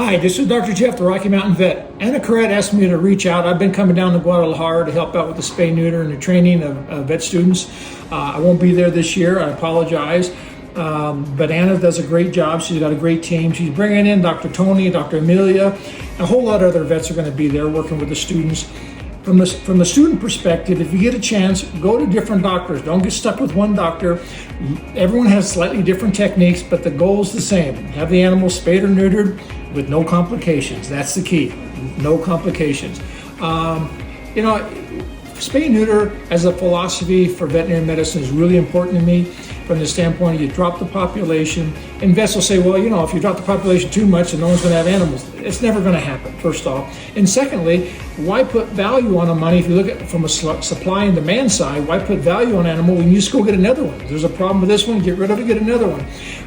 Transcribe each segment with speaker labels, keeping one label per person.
Speaker 1: Hi, this is Dr. Jeff, the Rocky Mountain vet. Anna Corrett asked me to reach out. I've been coming down to Guadalajara to help out with the spay neuter and the training of vet students. I won't be there this year. I apologize. But Anna does a great job. She's got a great team. She's bringing in Dr. Tony, Dr. Amelia. A whole lot of other vets are going to be there working with the students. From the student perspective, if you get a chance, go to different doctors. Don't get stuck with one doctor. Everyone has slightly different techniques, but the goal is the same. Have the animal spayed or neutered with no complications. That's the key. No complications. Spay neuter as a philosophy for veterinary medicine is really important to me from the standpoint of you drop the population. And vets will say, well, if you drop the population too much, then no one's going to have animals. It's never going to happen, first off. And secondly, why put value on a money if you look at it from a supply and demand side? Why put value on an animal when you just go get another one? If there's a problem with this one, get rid of it, get another one.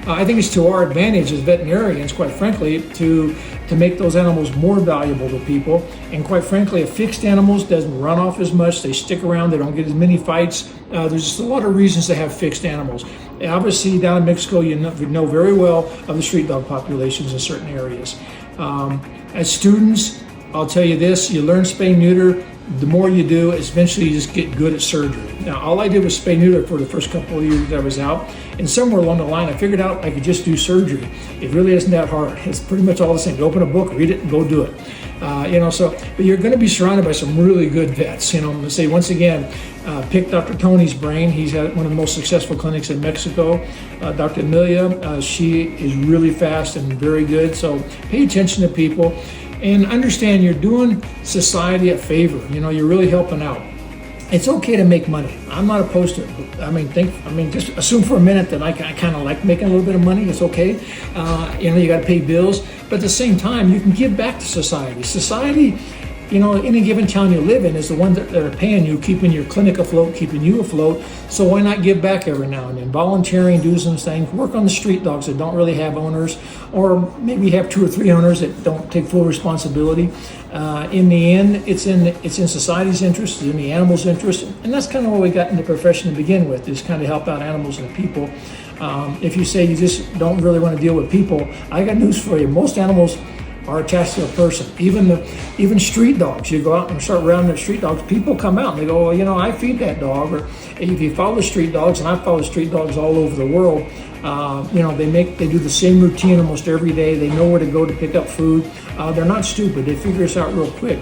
Speaker 1: I think it's to our advantage as veterinarians, quite frankly, to make those animals more valuable to people. And quite frankly, if fixed animals doesn't run off as much, they stick around, they don't get as many fights. There's just a lot of reasons to have fixed animals. Obviously, down in Mexico, you know very well of the street dog populations in certain areas. As students, I'll tell you this, you learn spay neuter, the more you do, eventually you just get good at surgery. Now, all I did was spay neuter for the first couple of years that I was out, and somewhere along the line, I figured out I could just do surgery. It really isn't that hard. It's pretty much all the same. You open a book, read it, and go do it. But you're going to be surrounded by some really good vets. I'm going to say once again, pick Dr. Tony's brain. He's had one of the most successful clinics in Mexico. Dr. Amelia, she is really fast and very good. So pay attention to people and understand you're doing society a favor. You're really helping out. It's okay to make money. I'm not opposed to it. Just assume for a minute that I kind of like making a little bit of money. It's okay. You got to pay bills, but at the same time, you can give back to society. Society, any given town you live in is the one that are paying you, keeping your clinic afloat, keeping you afloat. So why not give back every now and then? Volunteering, do some things. Work on the street dogs that don't really have owners, or maybe have 2 or 3 owners that don't take full responsibility. In the end, it's in society's interest, it's in the animal's interest, and that's kind of what we got in the profession to begin with, is kind of help out animals and people. If you say you just don't really want to deal with people, I got news for you. Most animals are attached to a person. Even street dogs. You go out and start rounding up street dogs, people come out and they go, well, I feed that dog. Or if you follow street dogs, and I follow street dogs all over the world, they do the same routine almost every day. They know where to go to pick up food. They're not stupid. They figure this out real quick.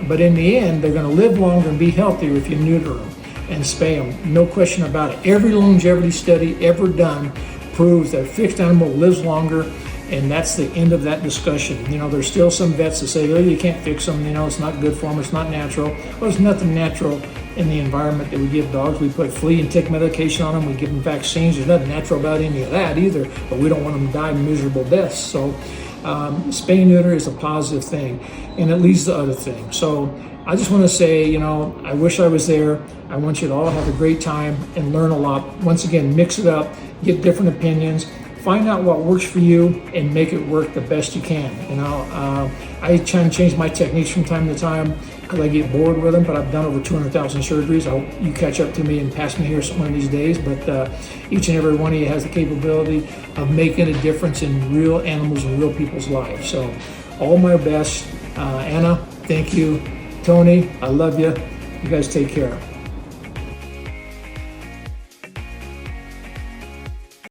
Speaker 1: But in the end, they're going to live longer and be healthier if you neuter them and spay them. No question about it. Every longevity study ever done proves that a fixed animal lives longer. And that's the end of that discussion. There's still some vets that say, oh, you can't fix them, it's not good for them, it's not natural. Well, there's nothing natural in the environment that we give dogs. We put flea and tick medication on them, we give them vaccines. There's nothing natural about any of that either, but we don't want them to die miserable deaths. So spay neuter is a positive thing, and it leads to other things. So I just want to say, I wish I was there. I want you to all have a great time and learn a lot. Once again, mix it up, get different opinions. Find out what works for you and make it work the best you can. I try and change my techniques from time to time because I get bored with them, but I've done over 200,000 surgeries. I hope you catch up to me and pass me here one of these days, but each and every one of you has the capability of making a difference in real animals and real people's lives. So all my best. Anna, thank you. Tony, I love you. You guys take care.